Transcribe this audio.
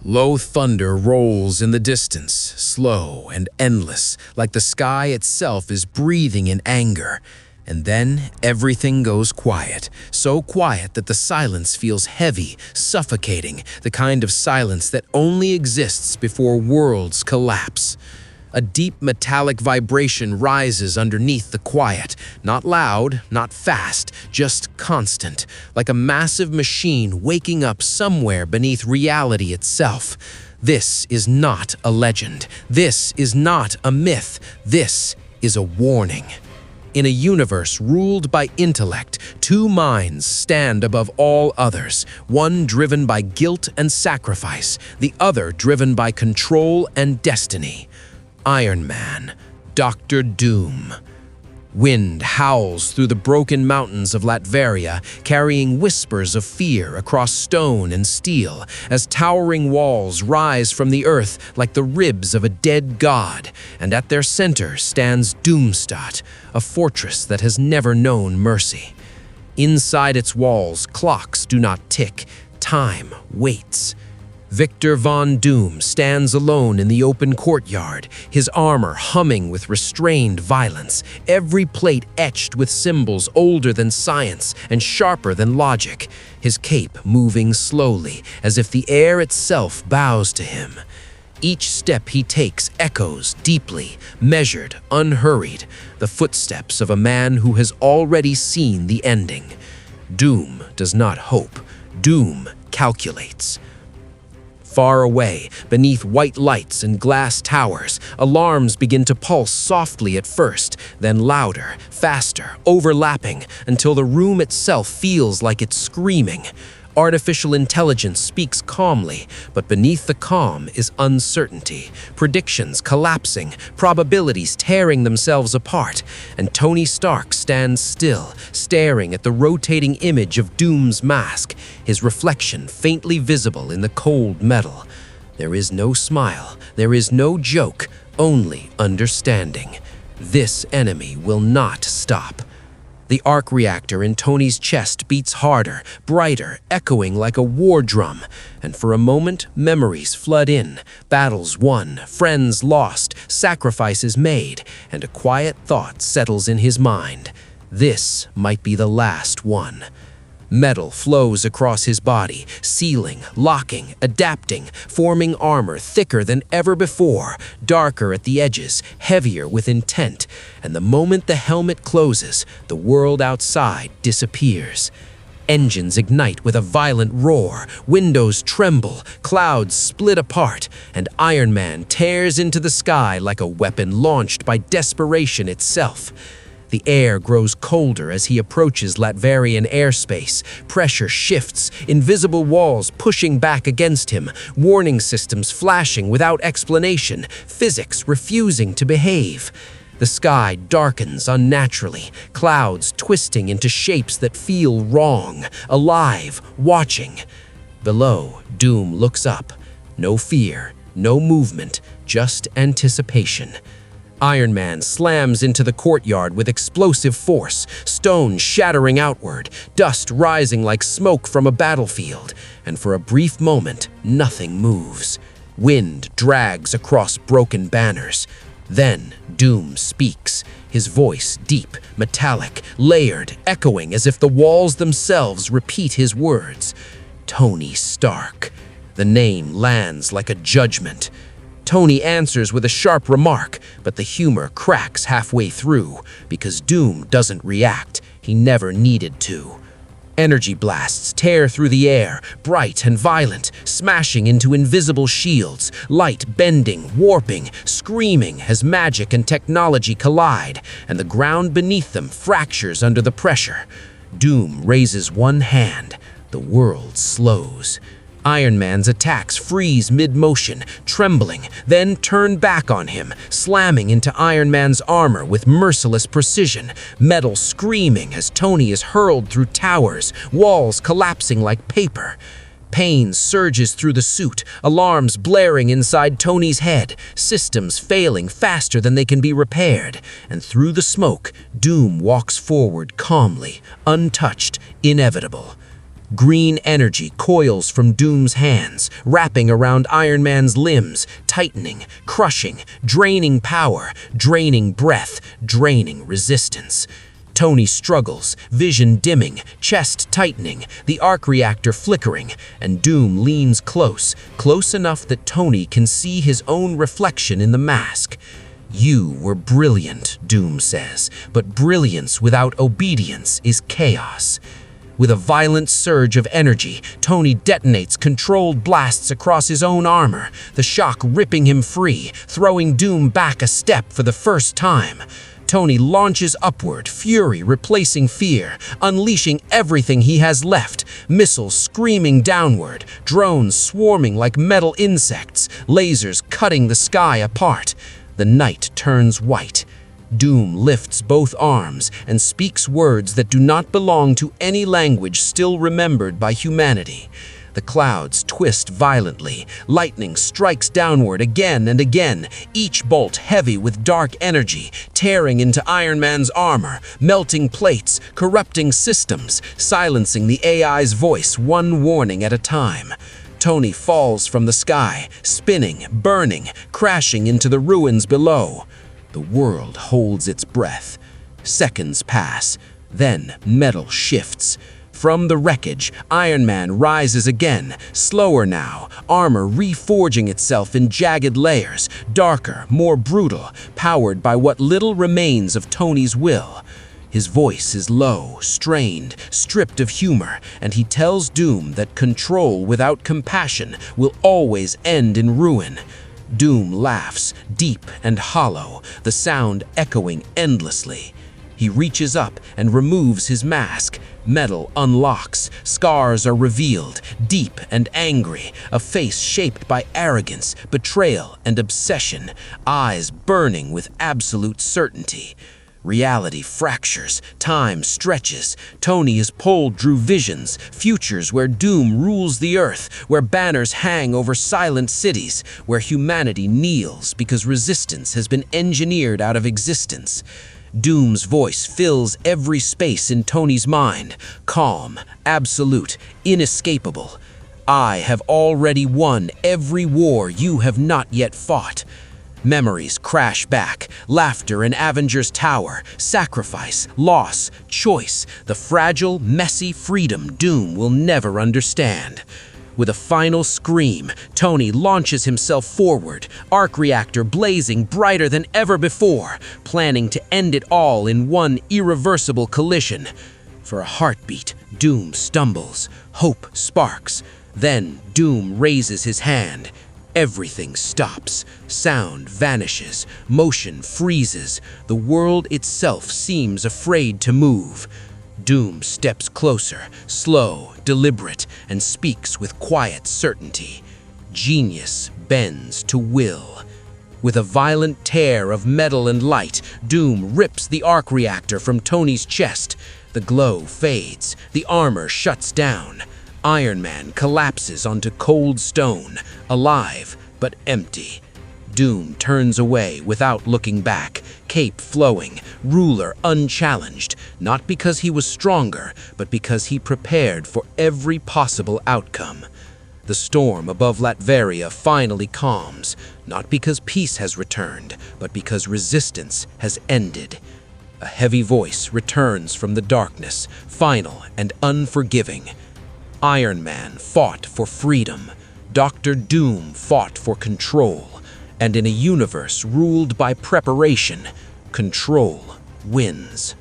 Low thunder rolls in the distance, slow and endless, like the sky itself is breathing in anger. And then everything goes quiet, so quiet that the silence feels heavy, suffocating, the kind of silence that only exists before worlds collapse. A deep metallic vibration rises underneath the quiet, not loud, not fast, just constant, like a massive machine waking up somewhere beneath reality itself. This is not a legend. This is not a myth. This is a warning. In a universe ruled by intellect, two minds stand above all others, one driven by guilt and sacrifice, the other driven by control and destiny. Iron Man, Dr. Doom. Wind howls through the broken mountains of Latveria, carrying whispers of fear across stone and steel, as towering walls rise from the earth like the ribs of a dead god, and at their center stands Doomstadt, a fortress that has never known mercy. Inside its walls, clocks do not tick, time waits. Victor Von Doom stands alone in the open courtyard, his armor humming with restrained violence, every plate etched with symbols older than science and sharper than logic, his cape moving slowly, as if the air itself bows to him. Each step he takes echoes deeply, measured, unhurried, the footsteps of a man who has already seen the ending. Doom does not hope. Doom calculates. Far away, beneath white lights and glass towers, alarms begin to pulse softly at first, then louder, faster, overlapping, until the room itself feels like it's screaming. Artificial intelligence speaks calmly, but beneath the calm is uncertainty, predictions collapsing, probabilities tearing themselves apart, and Tony Stark stands still, staring at the rotating image of Doom's mask, his reflection faintly visible in the cold metal. There is no smile, there is no joke, only understanding. This enemy will not stop. The arc reactor in Tony's chest beats harder, brighter, echoing like a war drum, and for a moment, memories flood in, battles won, friends lost, sacrifices made, and a quiet thought settles in his mind. This might be the last one. Metal flows across his body, sealing, locking, adapting, forming armor thicker than ever before, darker at the edges, heavier with intent, and the moment the helmet closes, the world outside disappears. Engines ignite with a violent roar, windows tremble, clouds split apart, and Iron Man tears into the sky like a weapon launched by desperation itself. The air grows colder as he approaches Latverian airspace. Pressure shifts, invisible walls pushing back against him, warning systems flashing without explanation, physics refusing to behave. The sky darkens unnaturally, clouds twisting into shapes that feel wrong, alive, watching. Below, Doom looks up. No fear, no movement, just anticipation. Iron Man slams into the courtyard with explosive force, stone shattering outward, dust rising like smoke from a battlefield, and for a brief moment, nothing moves. Wind drags across broken banners. Then Doom speaks, his voice deep, metallic, layered, echoing as if the walls themselves repeat his words. Tony Stark. The name lands like a judgment. Tony answers with a sharp remark, but the humor cracks halfway through, because Doom doesn't react. He never needed to. Energy blasts tear through the air, bright and violent, smashing into invisible shields, light bending, warping, screaming as magic and technology collide, and the ground beneath them fractures under the pressure. Doom raises one hand. The world slows. Iron Man's attacks freeze mid-motion, trembling, then turn back on him, slamming into Iron Man's armor with merciless precision, metal screaming as Tony is hurled through towers, walls collapsing like paper. Pain surges through the suit, alarms blaring inside Tony's head, systems failing faster than they can be repaired, and through the smoke, Doom walks forward calmly, untouched, inevitable. Green energy coils from Doom's hands, wrapping around Iron Man's limbs, tightening, crushing, draining power, draining breath, draining resistance. Tony struggles, vision dimming, chest tightening, the arc reactor flickering, and Doom leans close, close enough that Tony can see his own reflection in the mask. "You were brilliant," Doom says, "but brilliance without obedience is chaos." With a violent surge of energy, Tony detonates controlled blasts across his own armor, the shock ripping him free, throwing Doom back a step for the first time. Tony launches upward, fury replacing fear, unleashing everything he has left, missiles screaming downward, drones swarming like metal insects, lasers cutting the sky apart. The night turns white. Doom lifts both arms and speaks words that do not belong to any language still remembered by humanity. The clouds twist violently, lightning strikes downward again and again, each bolt heavy with dark energy, tearing into Iron Man's armor, melting plates, corrupting systems, silencing the AI's voice one warning at a time. Tony falls from the sky, spinning, burning, crashing into the ruins below. The world holds its breath. Seconds pass, then metal shifts. From the wreckage, Iron Man rises again, slower now, armor reforging itself in jagged layers, darker, more brutal, powered by what little remains of Tony's will. His voice is low, strained, stripped of humor, and he tells Doom that control without compassion will always end in ruin. Doom laughs, deep and hollow, the sound echoing endlessly. He reaches up and removes his mask. Metal unlocks, scars are revealed, deep and angry, a face shaped by arrogance, betrayal, and obsession, eyes burning with absolute certainty. Reality fractures, time stretches. Tony is pulled through visions, futures where Doom rules the earth, where banners hang over silent cities, where humanity kneels because resistance has been engineered out of existence. Doom's voice fills every space in Tony's mind, calm, absolute, inescapable. "I have already won every war you have not yet fought." Memories crash back, laughter in Avenger's tower, sacrifice, loss, choice, the fragile, messy freedom Doom will never understand. With a final scream, Tony launches himself forward, arc reactor blazing brighter than ever before, planning to end it all in one irreversible collision. For a heartbeat, Doom stumbles, hope sparks. Then Doom raises his hand. Everything stops, sound vanishes, motion freezes, the world itself seems afraid to move. Doom steps closer, slow, deliberate, and speaks with quiet certainty. Genius bends to will. With a violent tear of metal and light, Doom rips the arc reactor from Tony's chest. The glow fades, the armor shuts down. Iron Man collapses onto cold stone, alive but empty. Doom turns away without looking back, cape flowing, ruler unchallenged, not because he was stronger, but because he prepared for every possible outcome. The storm above Latveria finally calms, not because peace has returned, but because resistance has ended. A heavy voice returns from the darkness, final and unforgiving. Iron Man fought for freedom. Dr. Doom fought for control. And in a universe ruled by preparation, control wins.